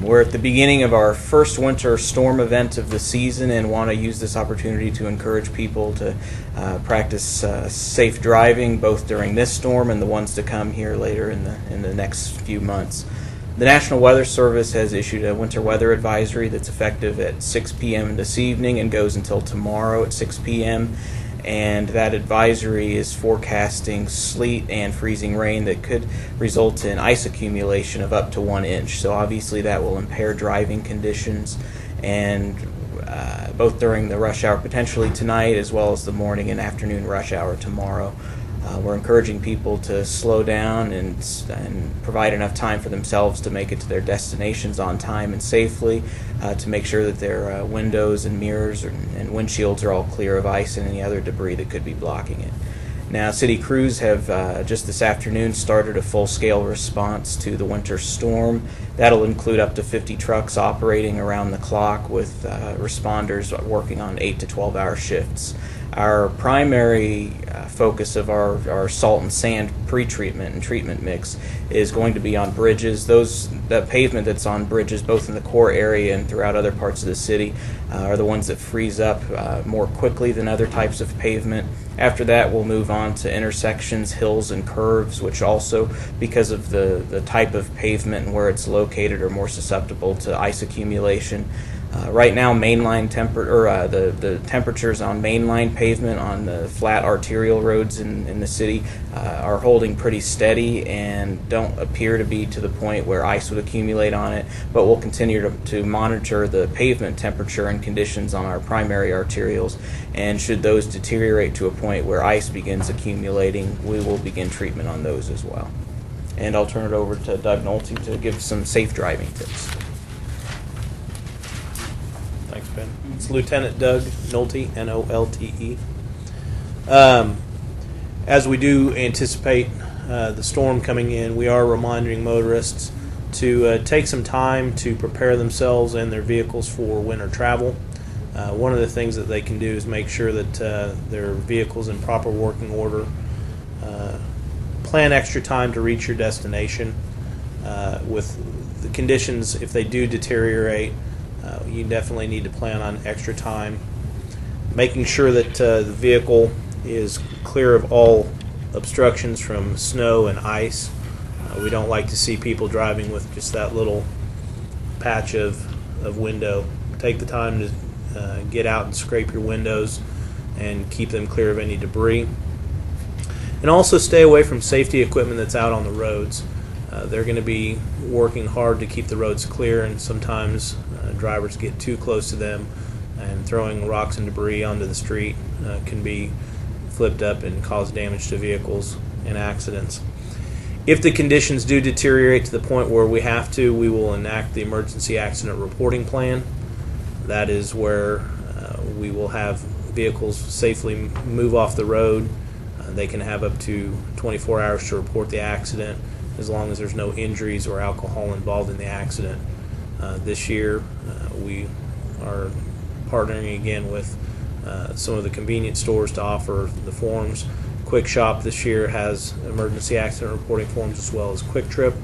We're at the beginning of our first winter storm event of the season and want to use this opportunity to encourage people to practice safe driving both during this storm and the ones to come here later in the next few months. The National Weather Service has issued a winter weather advisory that's effective at 6 p.m. this evening and goes until tomorrow at 6 p.m. And that advisory is forecasting sleet and freezing rain that could result in ice accumulation of up to 1 inch. So obviously that will impair driving conditions, and both during the rush hour potentially tonight as well as the morning and afternoon rush hour tomorrow. We're encouraging people to slow down and provide enough time for themselves to make it to their destinations on time and safely, to make sure that their windows and mirrors and windshields are all clear of ice and any other debris that could be blocking it. Now, city crews have just this afternoon started a full-scale response to the winter storm. That'll include up to 50 trucks operating around the clock with responders working on 8 to 12-hour shifts. Our primary focus of our salt and sand pre-treatment and treatment mix is going to be on bridges. The pavement that's on bridges, both in the core area and throughout other parts of the city, are the ones that freeze up more quickly than other types of pavement. After that, we'll move on to intersections, hills, and curves, which also, because of the type of pavement and where it's located, are more susceptible to ice accumulation. Right now, the temperatures on mainline pavement on the flat arterial roads in the city are holding pretty steady and don't appear to be to the point where ice would accumulate on it, but we'll continue to monitor the pavement temperature and conditions on our primary arterials, and should those deteriorate to a point where ice begins accumulating, we will begin treatment on those as well. And I'll turn it over to Doug Nolte to give some safe driving tips. Thanks, Ben. It's Lieutenant Doug Nolte, N-O-L-T-E. As we do anticipate the storm coming in, we are reminding motorists to take some time to prepare themselves and their vehicles for winter travel. One of the things that they can do is make sure that their vehicle's in proper working order. Plan extra time to reach your destination. With the conditions, if they do deteriorate, you definitely need to plan on extra time. Making sure that the vehicle is clear of all obstructions from snow and ice. We don't like to see people driving with just that little patch of window. Take the time to get out and scrape your windows and keep them clear of any debris. And also stay away from safety equipment that's out on the roads. They're going to be working hard to keep the roads clear, and sometimes drivers get too close to them, and throwing rocks and debris onto the street can be flipped up and cause damage to vehicles and accidents. If the conditions do deteriorate to the point where we have to, we will enact the emergency accident reporting plan. That is where we will have vehicles safely move off the road. They can have up to 24 hours to report the accident, as long as there's no injuries or alcohol involved in the accident. This year, we are partnering again with some of the convenience stores to offer the forms. Quick Shop this year has emergency accident reporting forms as well as Quick Trip,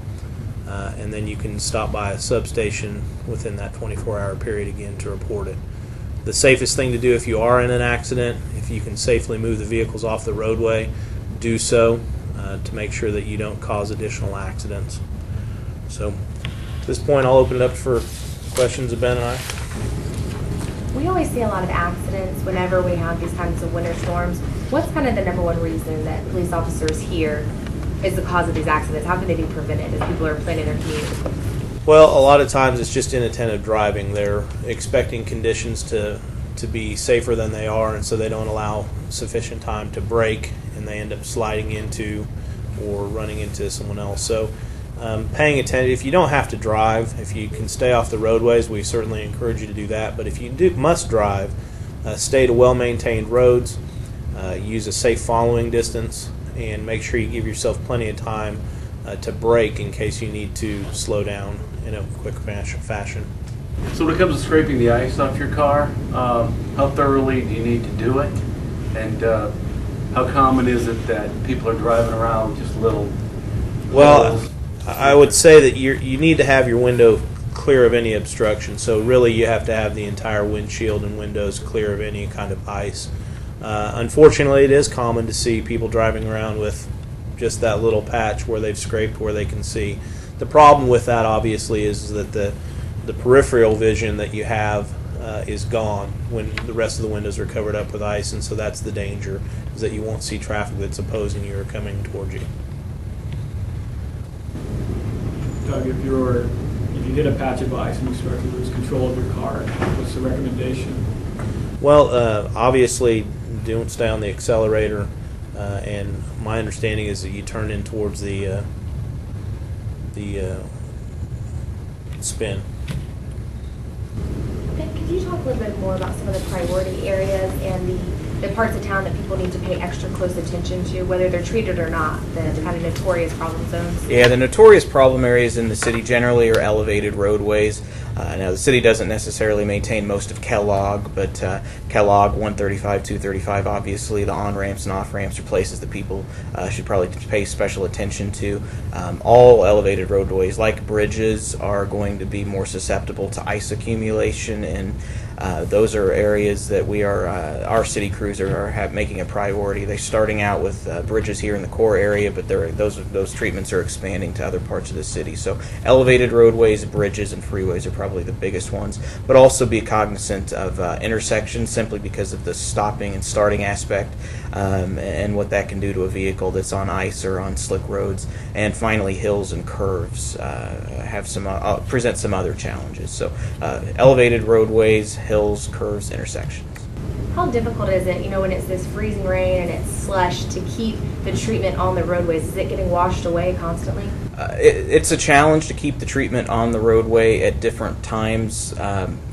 and then you can stop by a substation within that 24-hour period again to report it. The safest thing to do if you are in an accident, if you can safely move the vehicles off the roadway, do so. To make sure that you don't cause additional accidents. So at this point, I'll open it up for questions of Ben and I. We always see a lot of accidents whenever we have these kinds of winter storms. What's kind of the number one reason that police officers hear is the cause of these accidents? How can they be prevented as people are planning their commute? Well, a lot of times it's just inattentive driving. They're expecting conditions to be safer than they are, and so they don't allow sufficient time to brake, and they end up sliding into or running into someone else. So paying attention, if you don't have to drive, if you can stay off the roadways, we certainly encourage you to do that. But if you must drive, stay to well-maintained roads, use a safe following distance, and make sure you give yourself plenty of time to brake in case you need to slow down in a quick fashion. So when it comes to scraping the ice off your car, how thoroughly do you need to do it? And how common is it that people are driving around with just little... Well, I would say that you need to have your window clear of any obstruction. So really you have to have the entire windshield and windows clear of any kind of ice. Unfortunately, it is common to see people driving around with just that little patch where they've scraped where they can see. The problem with that, obviously, is that the peripheral vision that you have is gone when the rest of the windows are covered up with ice, and so that's the danger, is that you won't see traffic that's opposing you or coming towards you. Doug, if you hit a patch of ice and you start to lose control of your car, what's the recommendation? Well, obviously, don't stay on the accelerator, and my understanding is that you turn in towards the spin. Ben, could you talk a little bit more about some of the priority areas and the parts of town that people need to pay extra close attention to, whether they're treated or not, the kind of notorious problem zones? Yeah, the notorious problem areas in the city generally are elevated roadways. Now, the city doesn't necessarily maintain most of Kellogg, but Kellogg, 135, 235, obviously the on-ramps and off-ramps are places that people should probably pay special attention to. All elevated roadways, like bridges, are going to be more susceptible to ice accumulation, and those are areas that we are, our city crews are making a priority. They're starting out with bridges here in the core area, but those treatments are expanding to other parts of the city. So elevated roadways, bridges, and freeways are probably the biggest ones, but also be cognizant of intersections, simply because of the stopping and starting aspect, and what that can do to a vehicle that's on ice or on slick roads. And finally, hills and curves present some other challenges. So elevated roadways, hills, curves, intersections. How difficult is it, when it's this freezing rain and it's slush, to keep the treatment on the roadways? Is it getting washed away constantly? It's a challenge to keep the treatment on the roadway at different times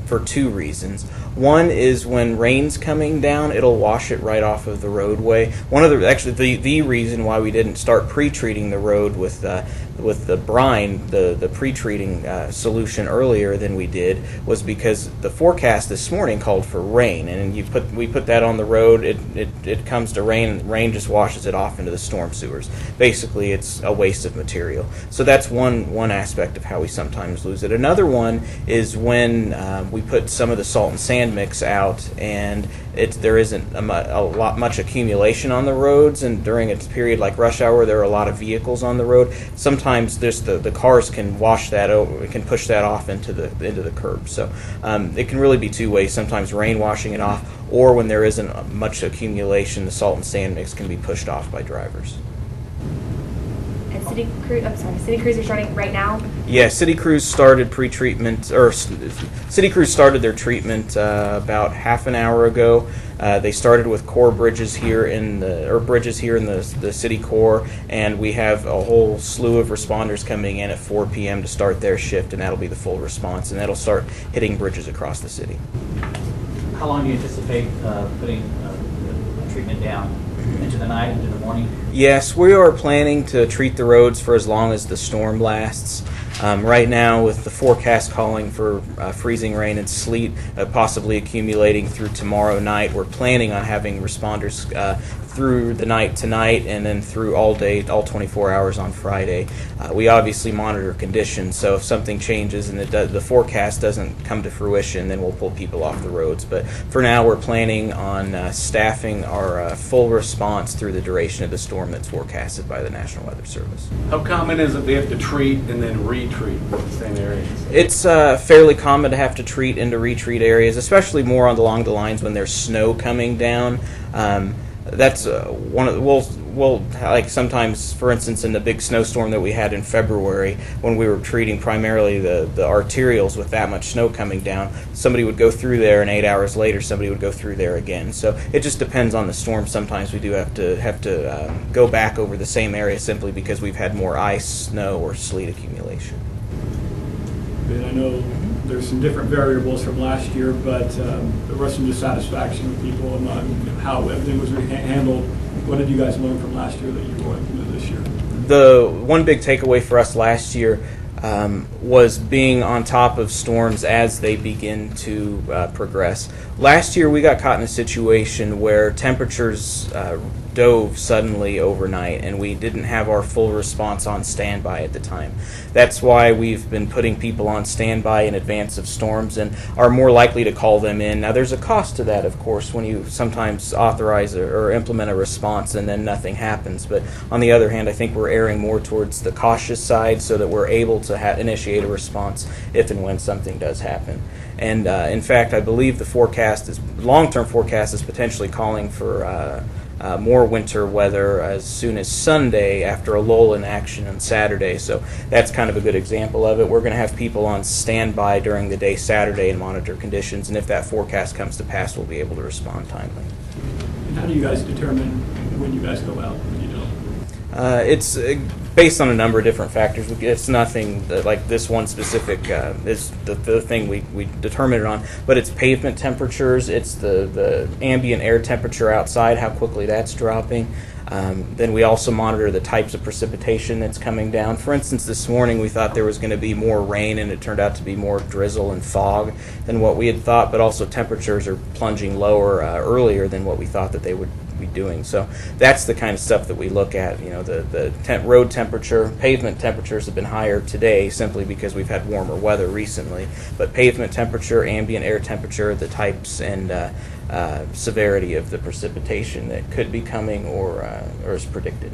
for two reasons. One is when rain's coming down, it'll wash it right off of the roadway. The reason why we didn't start pre-treating the road with the brine, the pre-treating solution earlier than we did, was because the forecast this morning called for rain, and we put that on the road. It comes to rain, and rain just washes it off into the storm sewers. Basically, it's a waste of material. So that's one aspect of how we sometimes lose it. Another one is when we put some of the salt and sand mix out, and there isn't much accumulation on the roads, and during a period like rush hour, there are a lot of vehicles on the road. Sometimes the cars can wash that over, can push that off into the curb. So it can really be two ways. Sometimes rain washing it off, or when there isn't much accumulation, the salt and sand mix can be pushed off by drivers. And city crews are starting right now? Yeah, city crews started pre-treatment, or city crews started their treatment about half an hour ago. They started with core bridges here in the city core, and we have a whole slew of responders coming in at 4 p.m. to start their shift, and that'll be the full response, and that'll start hitting bridges across the city. How long do you anticipate putting the treatment down? Into the night, into the morning? Yes, we are planning to treat the roads for as long as the storm lasts. Right now, with the forecast calling for freezing rain and sleet possibly accumulating through tomorrow night, we're planning on having responders through the night tonight, and then through all day, all 24 hours on Friday. We obviously monitor conditions, so if something changes and the forecast doesn't come to fruition, then we'll pull people off the roads. But for now, we're planning on staffing our full response through the duration of the storm that's forecasted by the National Weather Service. How common is it they have to treat and then retreat in the same areas? It's fairly common to have to treat and to retreat areas, especially more along the lines when there's snow coming down. That's one of the, we'll like sometimes, for instance, in the big snowstorm that we had in February, when we were treating primarily the arterials with that much snow coming down, somebody would go through there, and 8 hours later somebody would go through there again. So it just depends on the storm. Sometimes we do have to go back over the same area simply because we've had more ice, snow, or sleet accumulation. And I know there's some different variables from last year, but there was some dissatisfaction with people and how everything was handled. What did you guys learn from last year that you're going into this year? The one big takeaway for us last year was being on top of storms as they begin to progress. Last year, we got caught in a situation where temperatures dove suddenly overnight, and we didn't have our full response on standby at the time. That's why we've been putting people on standby in advance of storms and are more likely to call them in. Now, there's a cost to that, of course, when you sometimes authorize or implement a response and then nothing happens. But on the other hand, I think we're erring more towards the cautious side so that we're able to initiate a response if and when something does happen. And in fact, I believe the long-term forecast is potentially calling for more winter weather as soon as Sunday after a lull in action on Saturday. So that's kind of a good example of it. We're going to have people on standby during the day Saturday and monitor conditions, and if that forecast comes to pass, we'll be able to respond timely. And how do you guys determine when you guys go out, when you don't? It's based on a number of different factors. It's nothing like this one specific is the thing we determine it on, but it's pavement temperatures, it's the ambient air temperature outside, how quickly that's dropping. Then we also monitor the types of precipitation that's coming down. For instance, this morning we thought there was going to be more rain, and it turned out to be more drizzle and fog than what we had thought, but also temperatures are plunging lower earlier than what we thought that they would be doing. So that's the kind of stuff that we look at. You know, the road temperature, pavement temperatures have been higher today simply because we've had warmer weather recently, but pavement temperature, ambient air temperature, the types and severity of the precipitation that could be coming or is predicted.